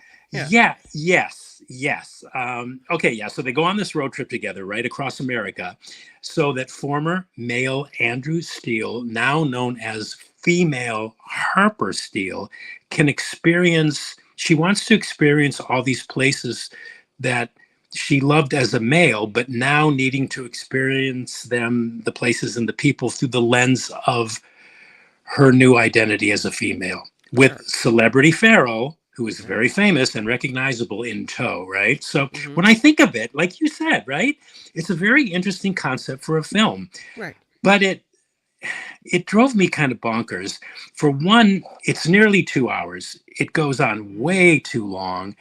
Yes. Okay, yeah. So they go on this road trip together, right, across America, so that former male Andrew Steele, now known as female Harper Steele, can experience. She wants to experience all these places that she loved as a male, but now needing to experience them, the places and the people, through the lens of her new identity as a female, with celebrity Ferrell, who is very famous and recognizable, in tow, right? So when I think of it, like you said, right, it's a very interesting concept for a film. Right. But it drove me kind of bonkers. For one, it's nearly 2 hours. It goes on way too long.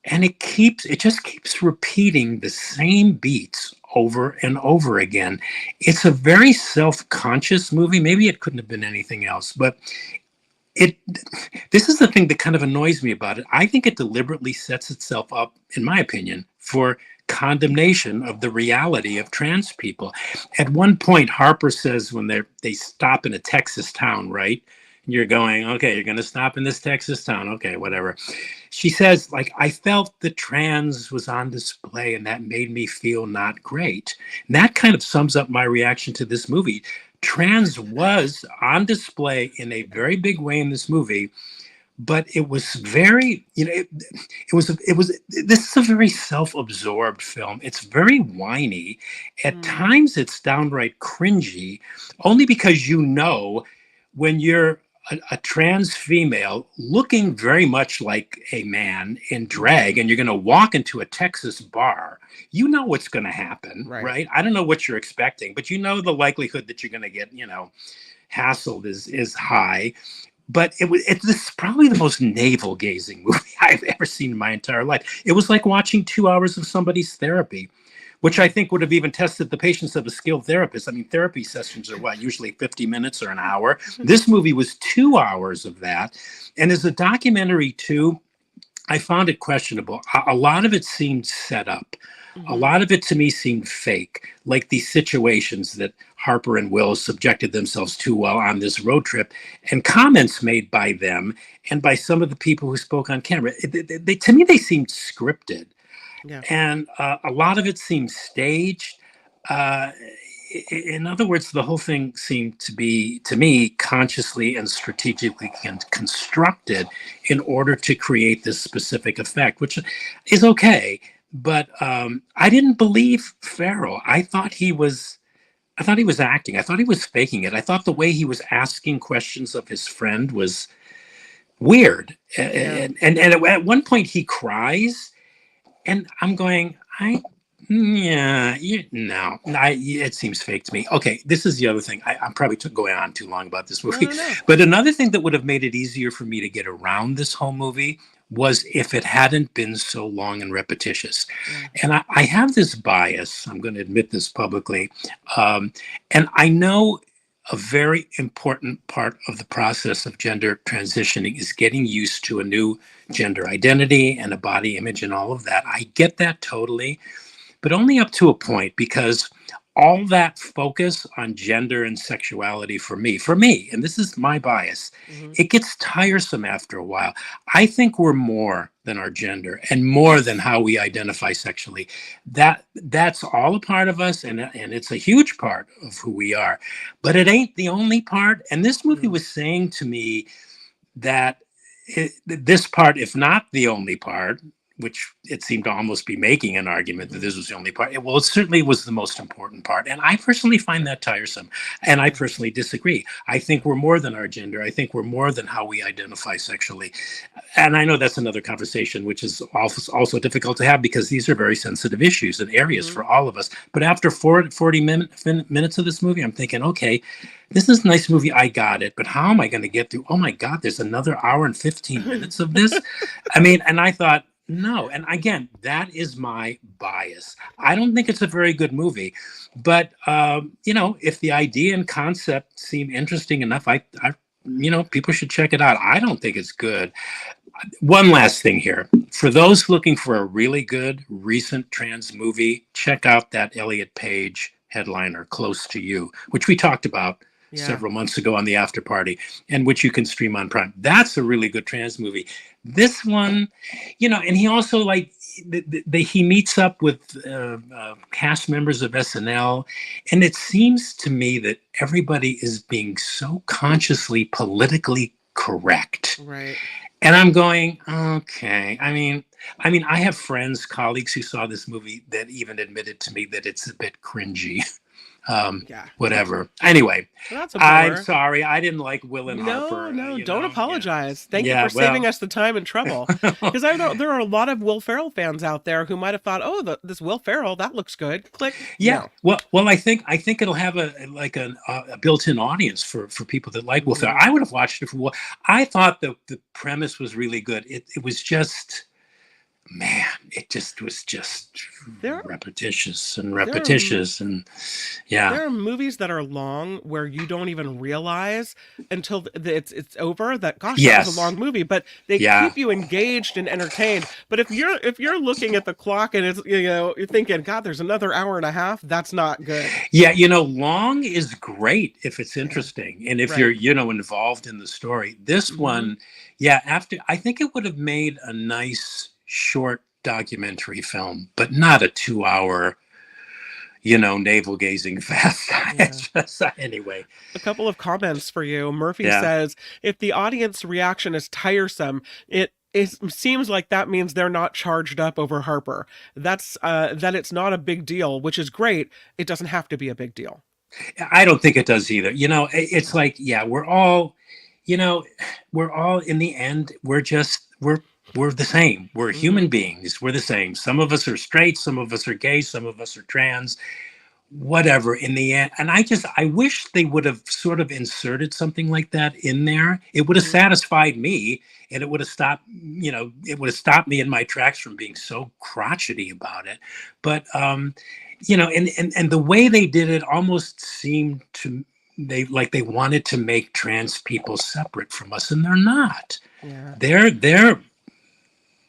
And it just keeps repeating the same beats over and over again. It's a very self-conscious movie. Maybe it couldn't have been anything else, but it this is the thing that kind of annoys me about it. I think it deliberately sets itself up, in my opinion, for condemnation of the reality of trans people. At one point, Harper says when they stop in a Texas town, right? And you're going, okay, you're going to stop in this Texas town. Okay, whatever. She says, like, I felt the trans was on display and that made me feel not great. And that kind of sums up my reaction to this movie. Trans was on display in a very big way in this movie, but it was very, this is a very self-absorbed film. It's very whiny. At times it's downright cringy, only because when you're a trans female looking very much like a man in drag and you're going to walk into a Texas bar, you know what's going to happen, right? I don't know what you're expecting, but you know the likelihood that you're going to get, hassled is high. But this is probably the most navel-gazing movie I've ever seen in my entire life. It was like watching 2 hours of somebody's therapy, which I think would have even tested the patience of a skilled therapist. I mean, therapy sessions are usually 50 minutes or an hour. This movie was 2 hours of that. And as a documentary too, I found it questionable. A lot of it seemed set up. A lot of it to me seemed fake, like these situations that Harper and Will subjected themselves to while on this road trip, and comments made by them and by some of the people who spoke on camera. To me, they seemed scripted. Yeah. And a lot of it seemed staged. In other words, the whole thing seemed to be, to me, consciously and strategically constructed in order to create this specific effect, which is okay. But I didn't believe Farrell. I thought he was acting. I thought he was faking it. I thought the way he was asking questions of his friend was weird. Yeah. And at one point he cries. And I'm going, it seems fake to me. Okay, this is the other thing. I'm probably going on too long about this movie. No. But another thing that would have made it easier for me to get around this whole movie was if it hadn't been so long and repetitious. And I have this bias. I'm going to admit this publicly. And I know a very important part of the process of gender transitioning is getting used to a new gender identity and a body image and all of that. I get that totally, but only up to a point, because all that focus on gender and sexuality for me, and this is my bias, it gets tiresome after a while. I think we're more than our gender and more than how we identify sexually. That's all a part of us, and it's a huge part of who we are. But it ain't the only part. And this movie was saying to me that this part, if not the only part, which it seemed to almost be making an argument that this was the only part. It certainly was the most important part. And I personally find that tiresome. And I personally disagree. I think we're more than our gender. I think we're more than how we identify sexually. And I know that's another conversation, which is also difficult to have, because these are very sensitive issues and areas for all of us. But after 40 minutes of this movie, I'm thinking, okay, this is a nice movie. I got it. But how am I going to get through? Oh my God, there's another hour and 15 minutes of this. I mean, and I thought, no. And again, that is my bias. I don't think it's a very good movie, but if the idea and concept seem interesting enough, I people should check it out. I don't think it's good. One last thing here. For those looking for a really good recent trans movie, check out that Elliot Page headliner, Close to You, which we talked about several months ago on the After Party, and which you can stream on Prime. That's a really good trans movie. This one, and he also he meets up with cast members of SNL, and it seems to me that everybody is being so consciously politically correct. Right. And I'm going, okay. I mean, I have friends, colleagues who saw this movie that even admitted to me that it's a bit cringy. Whatever. Anyway, well, I'm sorry. I didn't like Will and Harper. No, don't apologize. Thank you for saving us the time and trouble. Because I know there are a lot of Will Ferrell fans out there who might have thought, oh, this Will Ferrell, that looks good. Click. Yeah. No. Well, I think it'll have a built-in audience for people that like Will Ferrell. I would have watched it for. I thought the premise was really good. It was just. man, it just was just There- repetitious and repetitious. And yeah. There are movies that are long where you don't even realize until it's over that, gosh, that was Yes. a long movie, but they Yeah. keep you engaged and entertained. But if you're looking at the clock and it's, you're thinking, God, there's another hour and a half, that's not good. Yeah, long is great if it's interesting and if Right. you're, involved in the story. This Mhm. one, I think it would have made a nice short documentary film, but not a 2-hour, navel gazing fast. It's just, anyway. A couple of comments for you. Murphy Yeah. says, if the audience reaction is tiresome, it seems like that means they're not charged up over Harper. That's that it's not a big deal, which is great. It doesn't have to be a big deal. I don't think it does either. It's like, we're all, we're all in the end, we're the same. We're human beings. We're the same. Some of us are straight, some of us are gay, some of us are trans, whatever in the end. And I wish they would have sort of inserted something like that in there. It would have satisfied me, and it would have stopped, it would have stopped me in my tracks from being so crotchety about it. But, and the way they did it almost seemed to, they wanted to make trans people separate from us, and they're not. Yeah.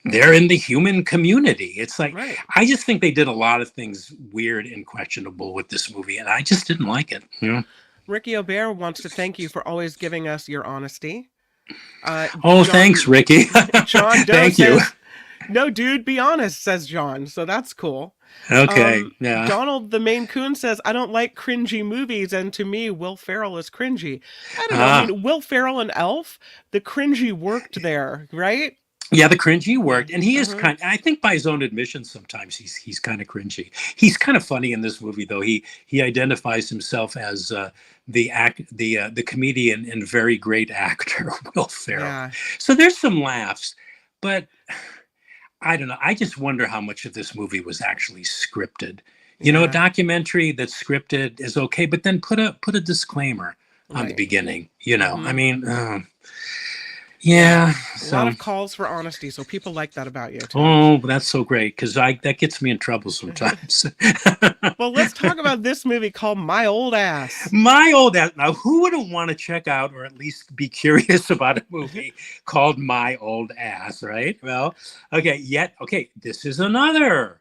They're in the human community. It's like, Right. I just think they did a lot of things weird and questionable with this movie, and I just didn't like it. Ricky Aubert wants to thank you for always giving us your honesty. Thanks, Ricky. John Doe Thank you. says, no, dude, be honest, says John. So that's cool. Okay. Yeah. Donald the Maine Coon says, I don't like cringy movies, and to me, Will Ferrell is cringy. I don't know. I mean, Will Ferrell and Elf, the cringy worked there, right? Yeah, the cringy worked, and he is I think by his own admission, sometimes he's kind of cringy. He's kind of funny in this movie, though. He identifies himself as the comedian and very great actor, Will Ferrell. Yeah. So there's some laughs, but I don't know. I just wonder how much of this movie was actually scripted. A documentary that's scripted is okay, but then put a disclaimer on the beginning. I mean. Yeah. A lot of calls for honesty, so people like that about you, too. Oh, that's so great, because that gets me in trouble sometimes. Well, let's talk about this movie called My Old Ass. My Old Ass. Now, who wouldn't want to check out or at least be curious about a movie called My Old Ass, right? Well, okay, this is another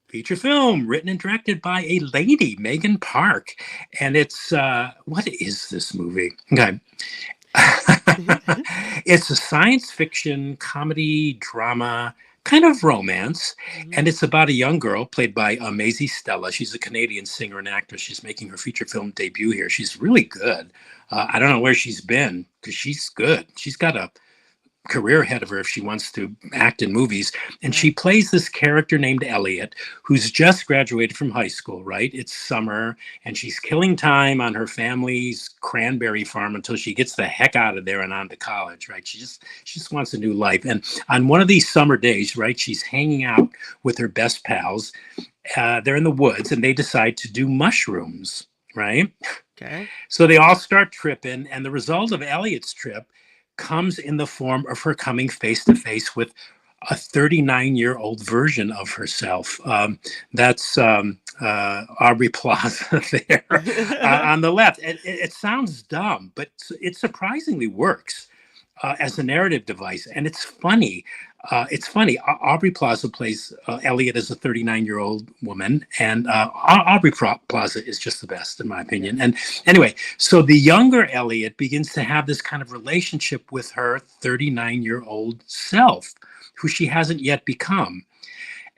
feature film written and directed by a lady, Megan Park. And it's, what is this movie? Okay. It's a science fiction comedy drama kind of romance, and it's about a young girl played by Maisie Stella. She's a Canadian singer and actress. She's making her feature film debut here. She's really good. I don't know where she's been, because she's good. She's got a career ahead of her if she wants to act in movies. And she plays this character named Elliot, who's just graduated from high school, right? It's summer, and she's killing time on her family's cranberry farm until she gets the heck out of there and on to college, right? She just wants a new life. And on one of these summer days, right, she's hanging out with her best pals. They're in the woods, and they decide to do mushrooms, right? Okay. So they all start tripping, and the result of Elliot's trip comes in the form of her coming face to face with a 39-year-old version of herself. That's Aubrey Plaza there on the left. It sounds dumb, but it surprisingly works as a narrative device, and it's funny. Aubrey Plaza plays Elliot as a 39-year-old woman, and Aubrey Plaza is just the best, in my opinion. And anyway, so the younger Elliot begins to have this kind of relationship with her 39-year-old self, who she hasn't yet become,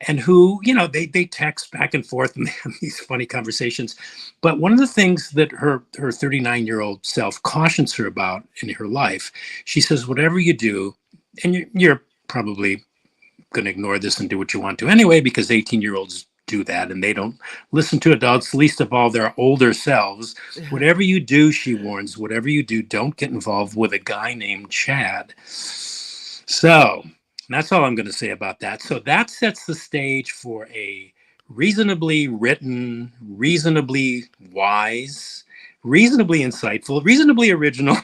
and who, they text back and forth and they have these funny conversations. But one of the things that her 39-year-old self cautions her about in her life, she says, whatever you do, and you're probably going to ignore this and do what you want to anyway, because 18-year-olds do that and they don't listen to adults, least of all their older selves. Whatever you do, she warns, whatever you do, don't get involved with a guy named Chad. So that's all I'm going to say about that. So that sets the stage for a reasonably written, reasonably wise, reasonably insightful, reasonably original,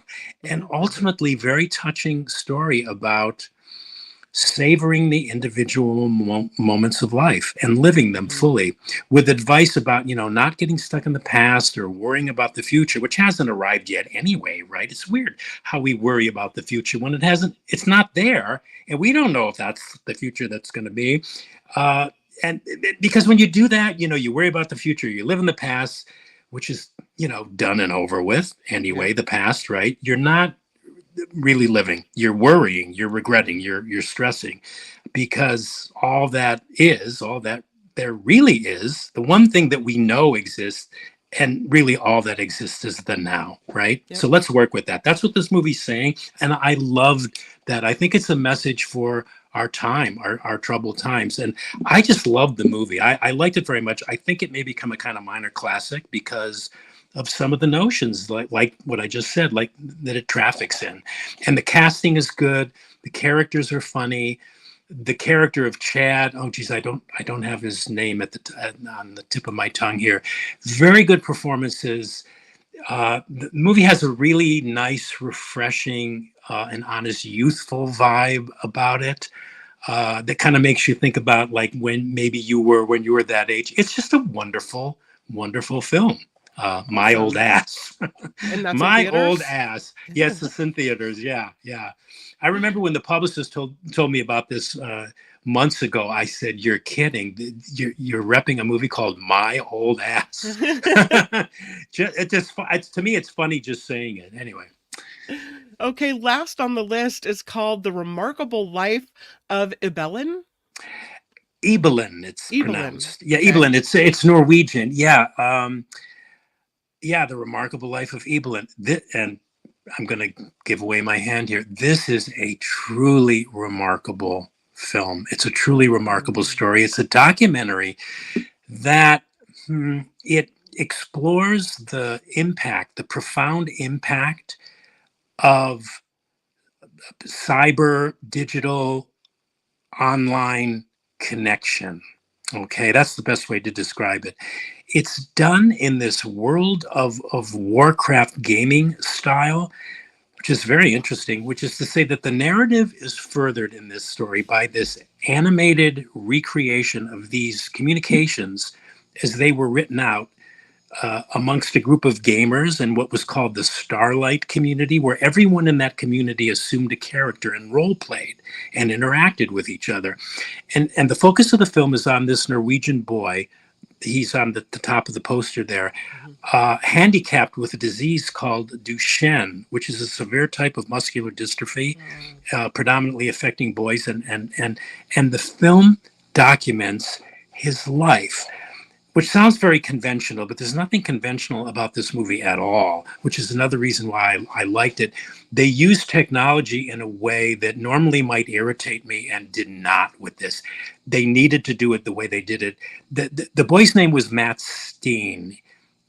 and ultimately very touching story about savoring the individual moments of life and living them fully, with advice about, not getting stuck in the past or worrying about the future, which hasn't arrived yet anyway, right? It's weird how we worry about the future when it's not there, and we don't know if that's the future that's going to be. And because when you do that, you worry about the future, you live in the past, which is, done and over with anyway, the past, right? You're not really living. You're worrying, you're regretting, you're stressing, because all that there really is, the one thing that we know exists, and really all that exists is the now, right? Yep. So let's work with that. That's what this movie's saying, and I loved that. I think it's a message for our time, our troubled times, and I just loved the movie. I liked it very much. I think it may become a kind of minor classic because of some of the notions, like what I just said, like that it traffics in. And the casting is good. The characters are funny. The character of Chad, oh geez, I don't have his name on the tip of my tongue here. Very good performances. The movie has a really nice, refreshing, and honest, youthful vibe about it. That kind of makes you think about like when you were that age. It's just a wonderful, wonderful film. My old ass. And that's My in theaters? old ass. Yes, it's in theaters. Yeah. I remember when the publicist told me about this months ago. I said, "You're kidding. You're repping a movie called My Old Ass." To me, it's funny just saying it. Anyway. Okay, last on the list is called The Remarkable Life of Ibelin. Ibelin, it's Ibelin. pronounced. Yeah, Okay. Ibelin. It's Norwegian. Yeah. The Remarkable Life of Ibelin. And I'm going to give away my hand here. This is a truly remarkable film. It's a truly remarkable story. It's a documentary that it explores the profound impact of cyber, digital, online connection. Okay, that's the best way to describe it. It's done in this world of Warcraft gaming style, which is very interesting, which is to say that the narrative is furthered in this story by this animated recreation of these communications as they were written out amongst a group of gamers in what was called the Starlight community, where everyone in that community assumed a character and role played and interacted with each other. And the focus of the film is on this Norwegian boy. He's on the top of the poster there, handicapped with a disease called Duchenne, which is a severe type of muscular dystrophy, predominantly affecting boys. And the film documents his life, which sounds very conventional, but there's nothing conventional about this movie at all, which is another reason why I liked it. They used technology in a way that normally might irritate me and did not with this. They needed to do it the way they did it. The boy's name was Matt Steen.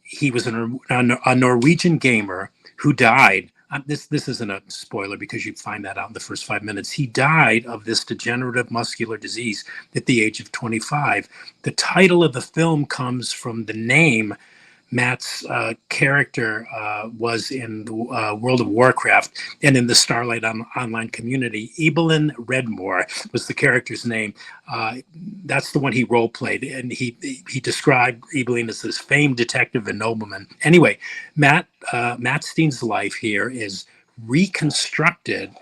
He was a Norwegian gamer who died. This isn't a spoiler because you find that out in the first 5 minutes. He died of this degenerative muscular disease at the age of 25. The title of the film comes from the name Matt's character was in the World of Warcraft and in the Starlight Online community. Ibelin Redmore was the character's name. That's the one he role played, and he described Ibelin as this famed detective and nobleman. Anyway, Matt Steen's life here is reconstructed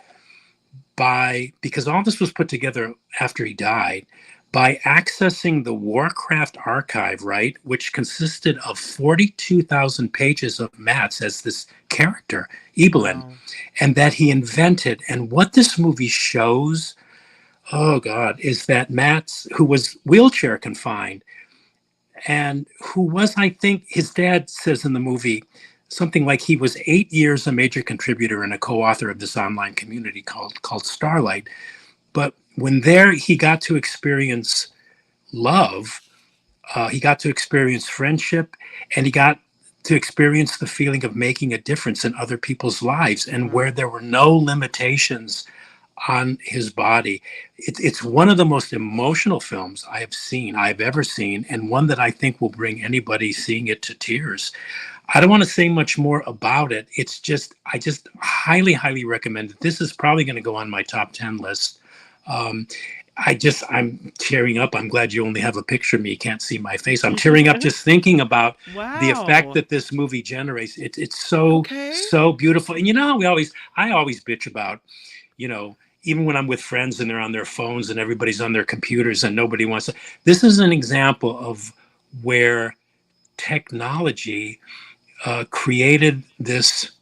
because all this was put together after he died, by accessing the Warcraft archive, right, which consisted of 42,000 pages of Matt's as this character, Ibelin, and that he invented. And what this movie shows, oh God, is that Matt's, who was wheelchair confined, and who was, I think, his dad says in the movie, something like he was 8 years a major contributor and a co-author of this online community called Starlight. But when there, he got to experience love, he got to experience friendship, and he got to experience the feeling of making a difference in other people's lives, and where there were no limitations on his body. It's one of the most emotional films I've ever seen, and one that I think will bring anybody seeing it to tears. I don't want to say much more about it. I just highly, highly recommend it. This is probably going to go on my top 10 list I'm tearing up. I'm glad you only have a picture of me. You can't see my face. I'm tearing up just thinking about the effect Wow. that this movie generates. It's so, Okay. so beautiful. And you know how I always bitch about, you know, even when I'm with friends and they're on their phones and everybody's on their computers and nobody wants to. This is an example of where technology created this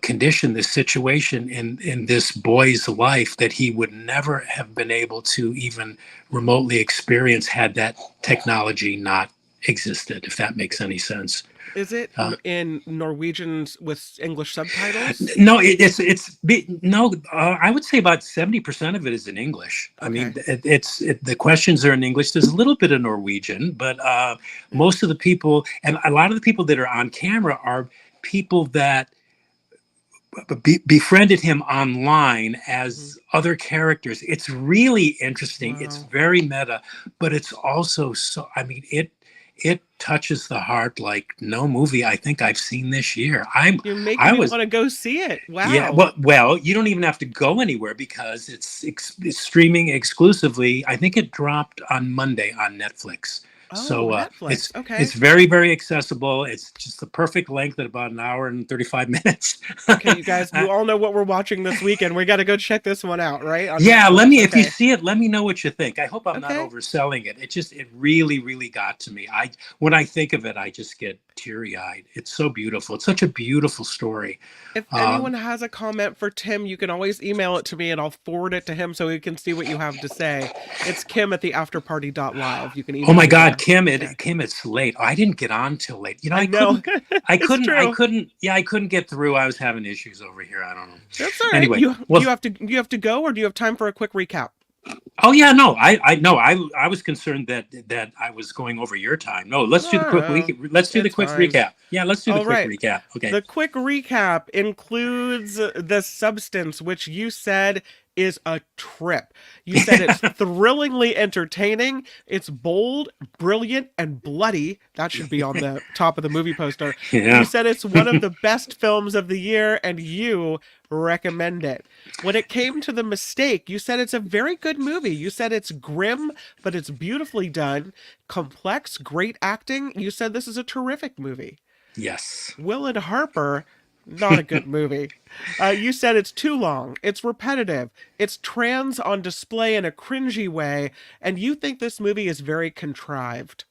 condition, this situation in this boy's life that he would never have been able to even remotely experience had that technology not existed, if that makes any sense. Is it in Norwegian with English subtitles? No, no. I would say about 70% of it is in English. I mean, Okay. the questions are in English. There's a little bit of Norwegian, but most of the people and a lot of the people that are on camera are people that befriended him online as other characters. It's really interesting. It's Wow. very meta, but it's also so. I mean, it touches the heart like no movie I think I've seen this year. You're making I me was want to go see it. Yeah, Wow. well, you don't even have to go anywhere because it's streaming exclusively. I think it dropped on Monday on Netflix. Oh, So Netflix. Okay. it's very, very accessible. It's just the perfect length at about an hour and 35 minutes. Okay, you guys, you all know what we're watching this weekend. We got to go check this one out, right? On Yeah, Netflix. if you Okay. see it, let me know what you think. I hope I'm not Okay. overselling it. It really, really got to me. When I think of it, I just get teary-eyed. It's so beautiful. It's such a beautiful story. If anyone has a comment for Tim, you can always email it to me and I'll forward it to him so he can see what you have to say. It's Kim@theafterparty.live. You can email Oh my me God, there. Kim, it's late. Oh, I didn't get on till late. You know, I know. I It's true. couldn't get through. I was having issues over here. I don't know. That's all right. Anyway, Do well, you have to go, or do you have time for a quick recap? oh yeah, no, I no, I was concerned that I was going over your time. No, let's do the quick No, let's do the it's quick fine. recap. Yeah, let's do the All quick right. recap. Okay. The quick recap includes The Substance, which you said is a trip. You said it's thrillingly entertaining, it's bold, brilliant, and bloody. That should be on the top of the movie poster. Yeah. You said it's one of the best films of the year, and you recommend it. When it came to The Mistake, you said it's a very good movie. You said it's grim, but it's beautifully done, complex, great acting. You said this is a terrific movie. Yes. Will and Harper, not a good movie. You said it's too long, it's repetitive, it's trans on display in a cringy way, and you think this movie is very contrived.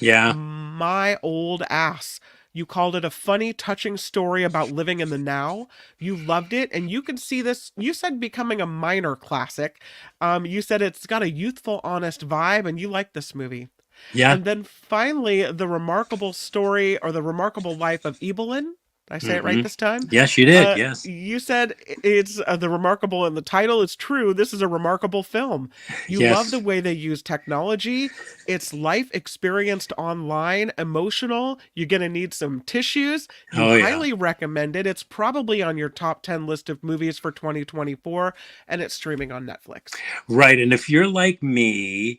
Yeah. My old ass. You called it a funny, touching story about living in the now. You loved it, and you could see this, you said, becoming a minor classic. You said it's got a youthful, honest vibe, and you like this movie. Yeah. And then finally, the remarkable story or the remarkable life of Evelyn. Did I say it right this time? Yes, you did. Yes. You said it's the remarkable in the title. It's true. This is a remarkable film. You Yes. love the way they use technology. It's life experienced online, emotional. You're going to need some tissues. You Oh, yeah. highly recommend it. It's probably on your top 10 list of movies for 2024, and it's streaming on Netflix. Right. And if you're like me,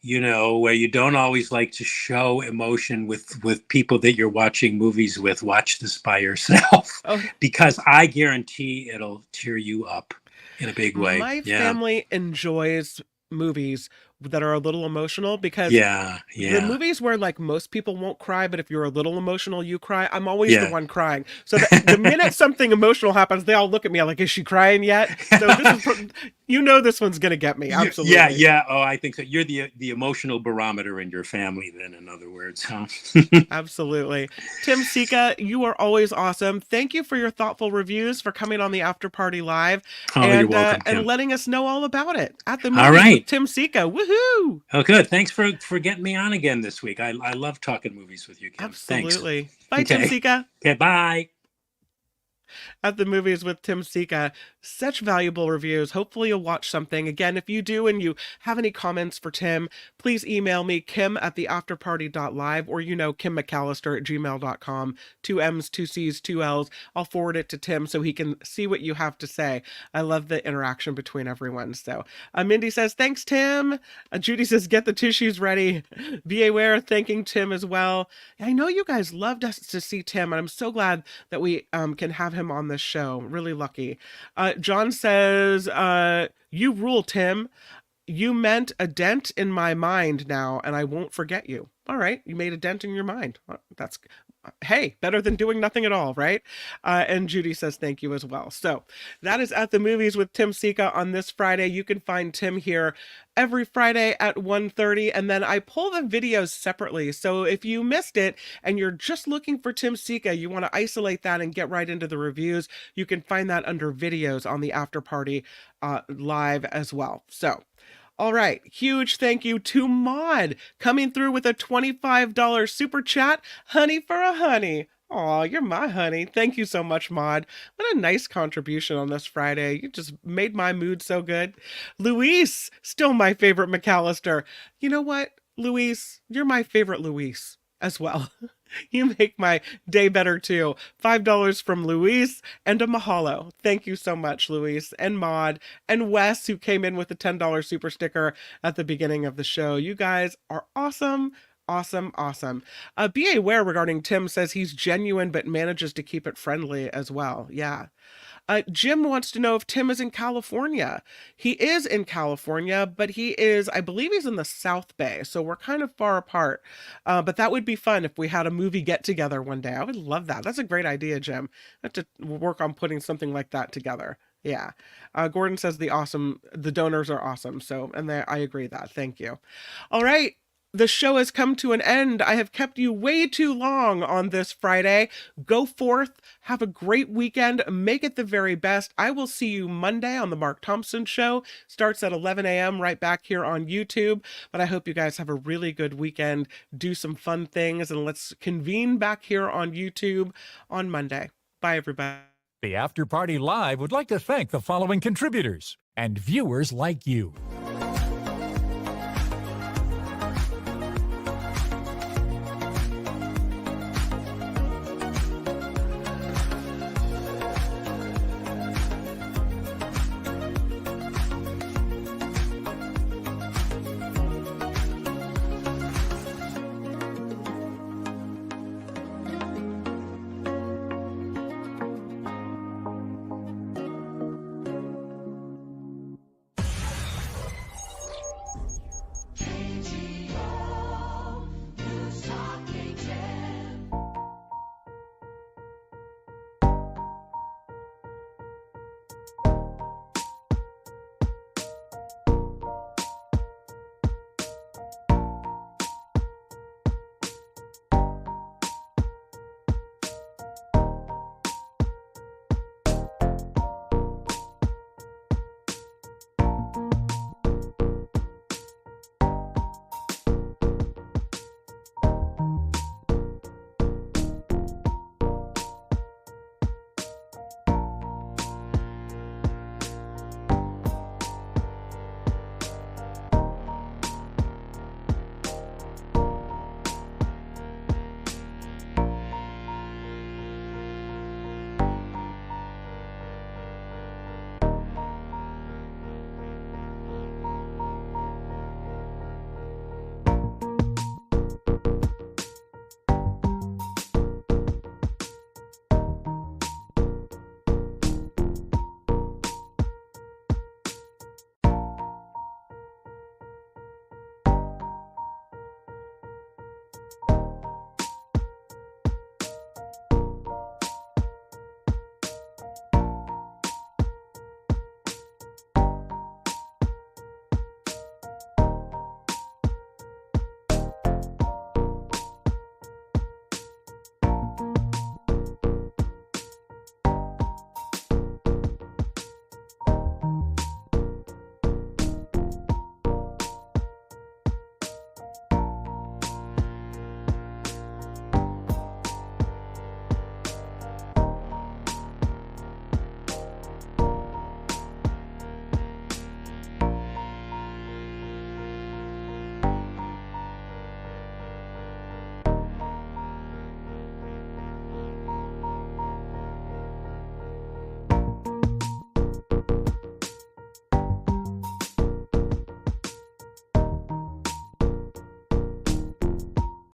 you know, where you don't always like to show emotion with people that you're watching movies with, watch this by yourself. Oh. Because I guarantee it'll tear you up in a big way. My Yeah. family enjoys movies that are a little emotional because Yeah. the Yeah. movies where like most people won't cry, but if you're a little emotional, you cry. I'm always Yeah. the one crying. So the minute something emotional happens, they all look at me like, is she crying yet? So this is, you know, this one's going to get me. Absolutely. Yeah. Yeah. Oh, I think so. You're the emotional barometer in your family then, in other words, huh? Absolutely. Tim Sika, you are always awesome. Thank you for your thoughtful reviews, for coming on the After Party Live, Oh, and you're welcome, Kim. and letting us know all about it at the movie All right. with Tim Sika. Woohoo! Oh, good. Thanks for getting me on again this week. I love talking movies with you, Kim. Absolutely. Thanks. Bye, Tim Okay. Sika. Okay, bye. At the Movies with Tim Sika. Such valuable reviews. Hopefully you'll watch something. Again, if you do and you have any comments for Tim, please email me, kim@theafterparty.live, or Kim McAllister@gmail.com. 2 M's, 2 C's, 2 L's. I'll forward it to Tim so he can see what you have to say. I love the interaction between everyone. So Mindy says, thanks, Tim. Judy says, get the tissues ready. V.A. Ware thanking Tim as well. I know you guys loved us to see Tim, and I'm so glad that we can have him on this show. Really lucky. John says, you rule, Tim. You meant a dent in my mind now, and I won't forget you. All right, you made a dent in your mind. That's, hey, better than doing nothing at all, right? And Judy says thank you as well. So that is At the Movies with Tim Sika on this Friday. You can find Tim here every Friday at 1:30, and then I pull the videos separately. So if you missed it and you're just looking for Tim Sika, you want to isolate that and get right into the reviews, you can find that under videos on the After Party live as well. So all right, huge thank you to Maud coming through with a $25 super chat. Honey for a honey. Aw, you're my honey. Thank you so much, Maud. What a nice contribution on this Friday. You just made my mood so good. Luis, still my favorite McAllister. You know what, Luis? You're my favorite Luis as well. You make my day better too. $5 from Luis and a mahalo. Thank you so much, Luis and Maud and Wes, who came in with a $10 super sticker at the beginning of the show. You guys are awesome. Awesome. Be aware regarding Tim says he's genuine but manages to keep it friendly as well. Yeah. Jim wants to know if Tim is in California. He is in California, but I believe he's in the South Bay, so we're kind of far apart. But that would be fun if we had a movie get together one day. I would love that. That's a great idea, Jim. I have to work on putting something like that together. Yeah. Gordon says the donors are awesome. So, I agree that. Thank you. All right. The show has come to an end. I have kept you way too long on this Friday. Go forth, have a great weekend, make it the very best. I will see you Monday on the Mark Thompson Show. Starts at 11 a.m. right back here on YouTube. But I hope you guys have a really good weekend, do some fun things, and let's convene back here on YouTube on Monday. Bye, everybody. The After Party Live would like to thank the following contributors and viewers like you.